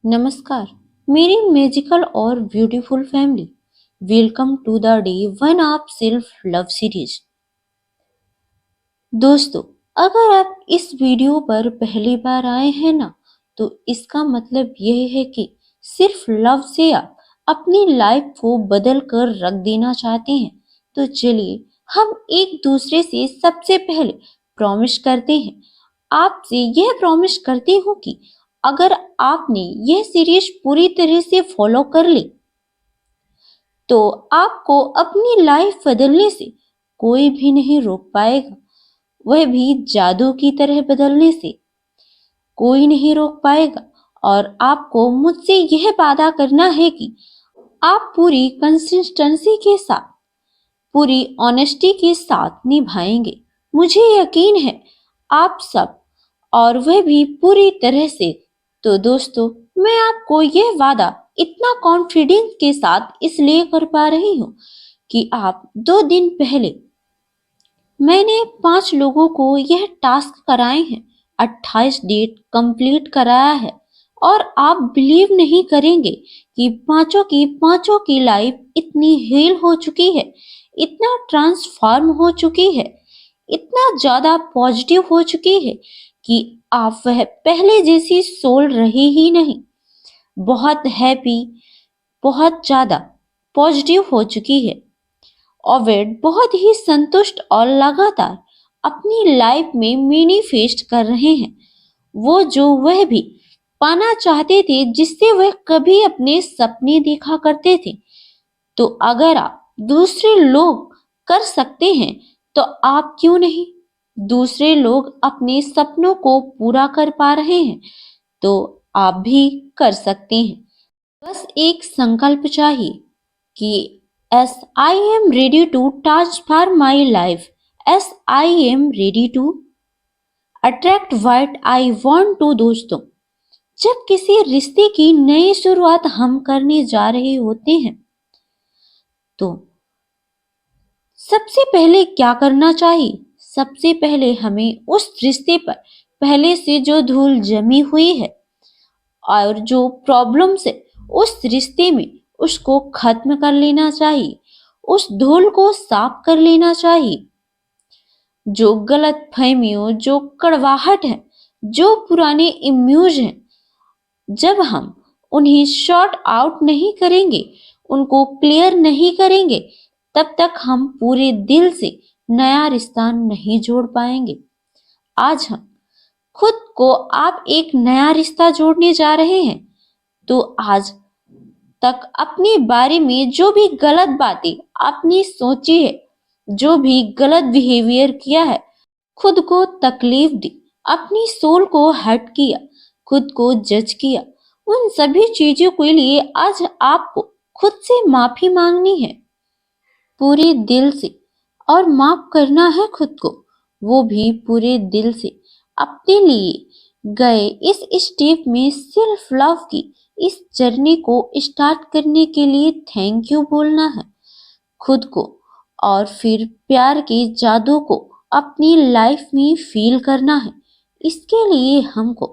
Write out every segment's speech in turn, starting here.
नमस्कार, मेरी मैजिकल और beautiful family. Welcome to the day one of self love series. दोस्तों, अगर आप इस वीडियो पर पहली बार आए हैं ना, तो इसका मतलब यह है कि सिर्फ लव से आप अपनी लाइफ को बदल कर रख देना चाहते हैं। तो चलिए हम एक दूसरे से सबसे पहले प्रॉमिस करते हैं। आपसे यह प्रॉमिस करती हूँ कि अगर आपने यह सीरीज पूरी तरह से फॉलो कर ली, तो आपको अपनी लाइफ बदलने से कोई भी नहीं रोक पाएगा। वह भी जादू की तरह बदलने से कोई नहीं रोक पाएगा। और आपको मुझसे यह वादा करना है कि आप पूरी कंसिस्टेंसी के साथ, पूरी ऑनेस्टी के साथ निभाएंगे। मुझे यकीन है आप सब, और वह भी पूरी तरह से। तो दोस्तों, मैं आपको यह वादा इतना कॉन्फिडेंस के साथ इसलिए कर पा रही हूँ कि आप 2 दिन पहले मैंने 5 लोगों को यह टास्क कराए हैं, 28 डेट कंप्लीट कराया है। और आप बिलीव नहीं करेंगे कि पांचों की लाइफ इतनी हील हो चुकी है, इतना ट्रांसफॉर्म हो चुकी है, इतना ज्यादा पॉजिटिव हो चुकी है कि आप वह पहले जैसी सोल रही ही नहीं। बहुत हैप्पी, बहुत ज्यादा पॉजिटिव हो चुकी है। ओवेड बहुत ही संतुष्ट और लगातार अपनी लाइफ में मैनिफेस्ट कर रहे हैं वो जो वह भी पाना चाहते थे, जिससे वह कभी अपने सपने देखा करते थे। तो अगर आप दूसरे लोग कर सकते हैं, तो आप क्यों नहीं? दूसरे लोग अपने सपनों को पूरा कर पा रहे हैं, तो आप भी कर सकते हैं। बस एक संकल्प चाहिए कि as I am ready to transform my life, as I am ready to attract what I want to. दोस्तों, जब किसी रिश्ते की नई शुरुआत हम करने जा रहे होते हैं, तो सबसे पहले क्या करना चाहिए? सबसे पहले हमें उस रिश्ते पर पहले से जो धूल जमी हुई है और जो प्रॉब्लम्स है उस रिश्ते में, उसको खत्म कर लेना चाहिए। उस धूल को साफ कर लेना चाहिए। जो गलत फहमियों, जो कड़वाहट है, जो पुराने इम्यूज हैं, जब हम उन्हें शॉर्ट आउट नहीं करेंगे, उनको क्लियर नहीं करेंगे, तब तक हम पूरे दिल से नया रिश्ता नहीं जोड़ पाएंगे। आज हम खुद को आप एक नया रिश्ता जोड़ने जा रहे हैं, तो आज तक अपने बारे में जो भी गलत बातें आपने सोची है, जो भी गलत बिहेवियर किया है, खुद को तकलीफ दी, अपनी सोल को हर्ट किया, खुद को जज किया, उन सभी चीजों के लिए आज आपको खुद से माफी मांगनी है पूरे दिल से। और माफ करना है खुद को, वो भी पूरे दिल से। अपने लिए गए इस स्टेप में सेल्फ लव की इस जर्नी को स्टार्ट करने के लिए थैंक यू बोलना है खुद को। और फिर प्यार के जादू को अपनी लाइफ में फील करना है। इसके लिए हमको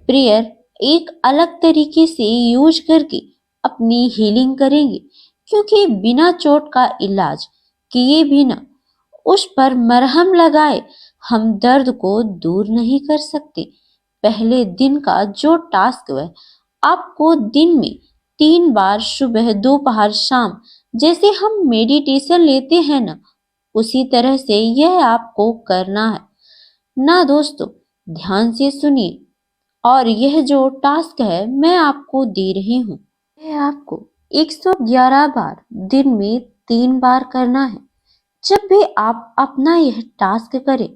प्रेयर एक अलग तरीके से यूज करके अपनी हीलिंग करेंगे, क्योंकि बिना चोट का इलाज किए बिना, उस पर मरहम लगाए, हम दर्द को दूर नहीं कर सकते। पहले दिन का जो टास्क है, आपको दिन में 3 बार, सुबह, दोपहर, शाम, जैसे हम मेडिटेशन लेते हैं ना, उसी तरह से यह आपको करना है ना। दोस्तों, ध्यान से सुनिए। और यह जो टास्क है मैं आपको दे रही हूँ, यह आपको 111 बार दिन में 3 बार करना है। जब भी आप अपना यह टास्क करें,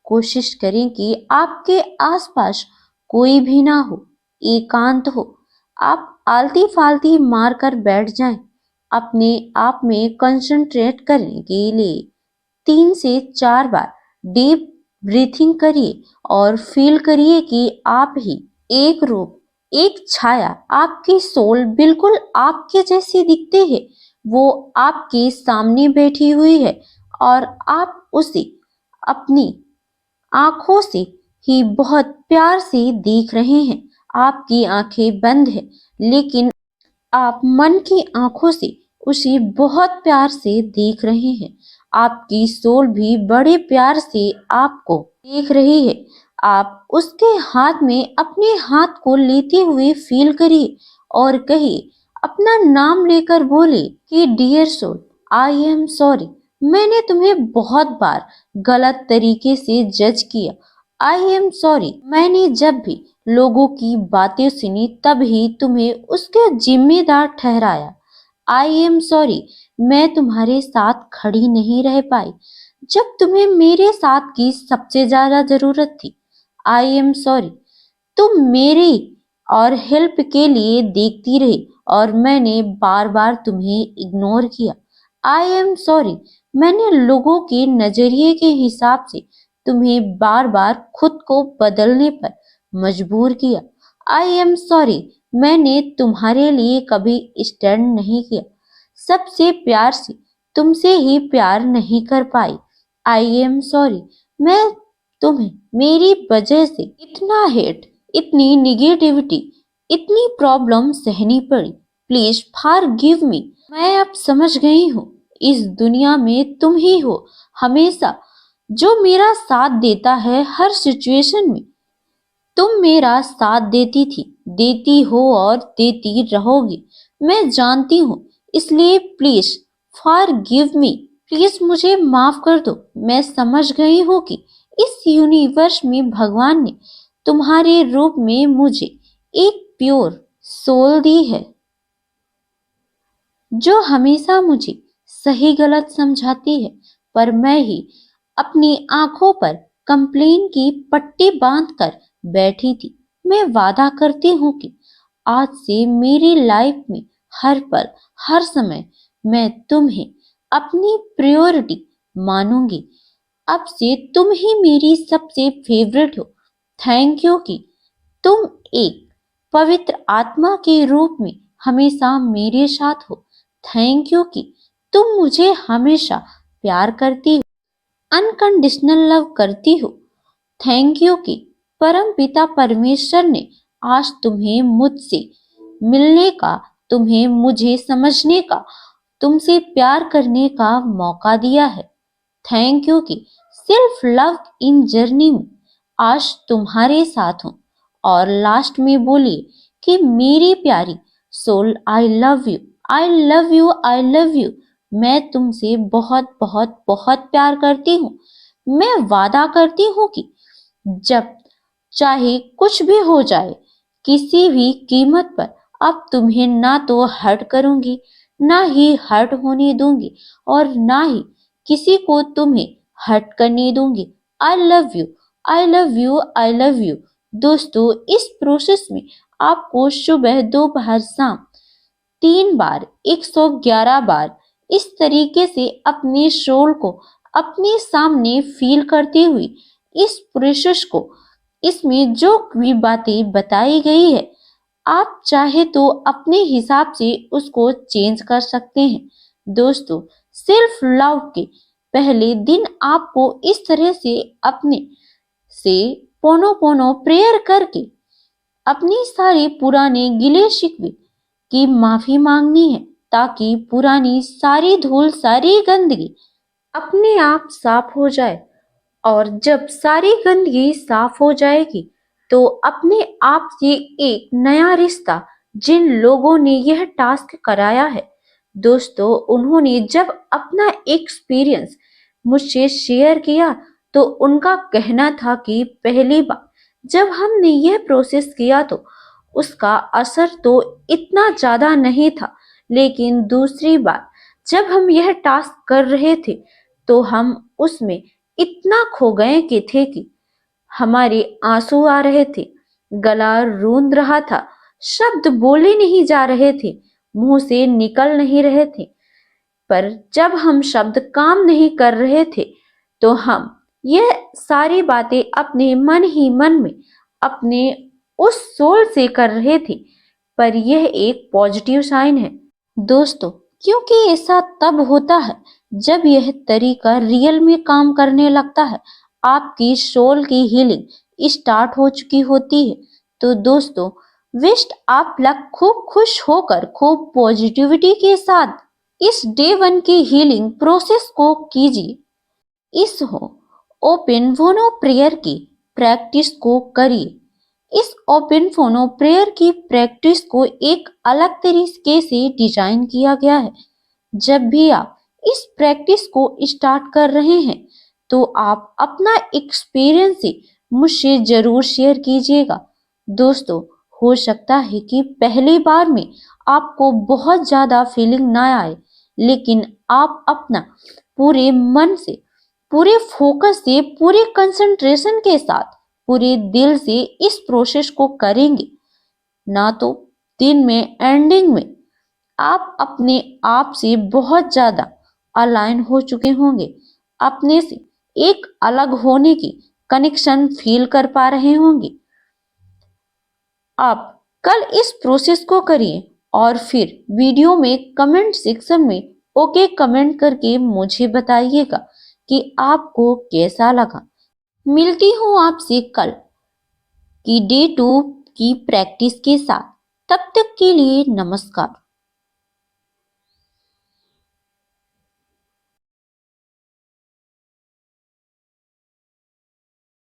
कोशिश करें कि आपके आसपास कोई भी ना हो, एकांत हो। आप आलती फालती मारकर बैठ जाएं। अपने आप में कंसंट्रेट करने के लिए 3 से 4 बार डीप ब्रीथिंग करिए और फील करिए कि आप ही एक रूप, एक छाया, आपकी सोल बिल्कुल आपके जैसी दिखते हैं। वो आपके सामने बैठी हुई है और आप उसे अपनी आंखों से ही बहुत प्यार से देख रहे हैं। आपकी आंखें बंद है, लेकिन आप मन की आंखों से उसे बहुत प्यार से देख रहे हैं। आपकी सोल भी बड़े प्यार से आपको देख रही है। आप उसके हाथ में अपने हाथ को लेते हुए फील करिए और कहिए, अपना नाम लेकर बोले कि dear soul, I am sorry. मैंने तुम्हें बहुत बार गलत तरीके से जज किया। I am sorry. मैंने जब भी लोगों की बातें सुनी तब ही तुम्हें उसके जिम्मेदार ठहराया। आई एम सॉरी। मैं तुम्हारे साथ खड़ी नहीं रह पाई जब तुम्हें मेरे साथ की सबसे ज्यादा जरूरत थी। आई एम सॉरी। तुम मेरी और हेल्प के लिए देखती रही और मैंने बार बार तुम्हें इग्नोर किया। I am sorry. मैंने लोगों के नजरिए के हिसाब से तुम्हें बार बार खुद को बदलने पर मजबूर किया। I am sorry. मैंने तुम्हारे लिए कभी स्टैंड नहीं किया। सबसे प्यार से तुमसे ही प्यार नहीं कर पाई। आई एम सॉरी। मैं तुम्हें मेरी वजह से इतना हेट, इतनी निगेटिविटी, इतनी प्रॉब्लम सहनी पड़ी। Please forgive me. मैं अब समझ गई हूँ, इस दुनिया में तुम ही हो हमेशा जो मेरा साथ देता है हर सिचुएशन में। तुम मेरा साथ देती थी, देती हो और देती रहोगी, मैं जानती हूँ। इसलिए प्लीज फॉरगिव मी। प्लीज मुझे माफ कर दो। मैं समझ गई हूँ कि इस यूनिवर्स में भगवान ने तुम्हारे रूप में मुझे एक प्योर सोल दी है जो हमेशा मुझे सही गलत समझाती है, पर मैं ही अपनी आंखों पर कंप्लेन की पट्टी बांधकर बैठी थी। मैं वादा करती हूँ कि आज से मेरी लाइफ में हर पल, हर समय मैं तुम्हें अपनी प्रायोरिटी मानूंगी। अब से तुम ही मेरी सबसे फेवरेट हो। थैंक यू कि तुम एक पवित्र आत्मा के रूप में हमेशा मेरे साथ हो। थैंक यू कि तुम मुझे हमेशा प्यार करती हो, अनकंडीशनल लव करती हो। थैंक यू कि परम पिता परमेश्वर ने आज तुम्हें मुझसे मिलने का, तुम्हें मुझे समझने का, तुमसे प्यार करने का मौका दिया है। थैंक यू कि सेल्फ लव इन जर्नी में आज तुम्हारे साथ हूँ। और लास्ट में बोलिए कि मेरी प्यारी soul, I love you, I love you, I love you. मैं तुमसे बहुत बहुत बहुत प्यार करती हूँ। मैं वादा करती हूँ कि जब चाहे कुछ भी हो जाए, किसी भी कीमत पर अब तुम्हें ना तो हर्ट करूंगी, ना ही हर्ट होने दूंगी और ना ही किसी को तुम्हें हर्ट करने दूंगी। आई love you, I love you, I love you. दोस्तों, इस प्रोसेस में आपको सुबह, दोपहर, शाम 3 बार, 111 बार इस तरीके से अपने सोल को अपने सामने फील करते हुए इस प्रोसेस को, इसमें जो भी बातें बताई गई है, आप चाहे तो अपने हिसाब से उसको चेंज कर सकते हैं। दोस्तों, सेल्फ लव के पहले दिन आपको इस तरह से अपने से पोनो पोनो प्रेयर करके अपनी सारी पुराने गिले शिकवे की माफी मांगनी है, ताकि पुरानी सारी धूल, सारी गंदगी अपने आप साफ हो जाए। और जब सारी गंदगी साफ हो जाएगी तो अपने आप से एक नया रिश्ता, जिन लोगों ने यह टास्क कराया है दोस्तों, उन्होंने जब अपना एक्सपीरियंस मुझसे शेयर किया तो उनका कहना था कि पहली बार जब हमने यह प्रोसेस किया तो उसका असर तो इतना ज्यादा नहीं था, लेकिन दूसरी बार जब हम यह टास्क कर रहे थे तो हम उसमें इतना खो गए कि थे कि हमारे आंसू आ रहे थे, गला रूंध रहा था, शब्द बोले नहीं जा रहे थे, मुंह से निकल नहीं रहे थे। पर जब हम शब्द काम नहीं कर रहे थे तो हम यह सारी बातें अपने मन ही मन में अपने उस सोल से कर रहे थे। पर यह एक पॉजिटिव साइन है दोस्तों, क्योंकि ऐसा तब होता है जब यह तरीका रियल में काम करने लगता है। आपकी सोल की हीलिंग स्टार्ट हो चुकी होती है, तो दोस्तों, विश आप लक खूब खुश होकर खूब पॉजिटिविटी के साथ इस डे 1 की हीलिंग प्रोसेस को कीजिए। इस हो ओपन फोनो प्रेयर की प्रैक्टिस को करिए। इस ओपन फोनो प्रेयर की प्रैक्टिस को एक अलग तरीके से डिजाइन किया गया है। जब भी आप इस प्रैक्टिस को स्टार्ट कर रहे हैं तो आप अपना एक्सपीरियंस ही मुझसे जरूर शेयर कीजिएगा। दोस्तों, हो सकता है कि पहली बार में आपको बहुत ज्यादा फीलिंग ना आए, लेकिन आप अपना पूरे मन से, पूरे फोकस से, पूरे कंसंट्रेशन के साथ, पूरे दिल से इस प्रोसेस को करेंगे ना तो दिन में एंडिंग में आप अपने आप से बहुत ज्यादा अलाइन हो चुके होंगे, अपने से एक अलग होने की कनेक्शन फील कर पा रहे होंगे। आप कल इस प्रोसेस को करिए और फिर वीडियो में कमेंट सेक्शन में ओके कमेंट करके मुझे बताइएगा कि आपको कैसा लगा। मिलती हूँ आपसे कल की डे 2 की प्रैक्टिस के साथ। तब तक के लिए नमस्कार।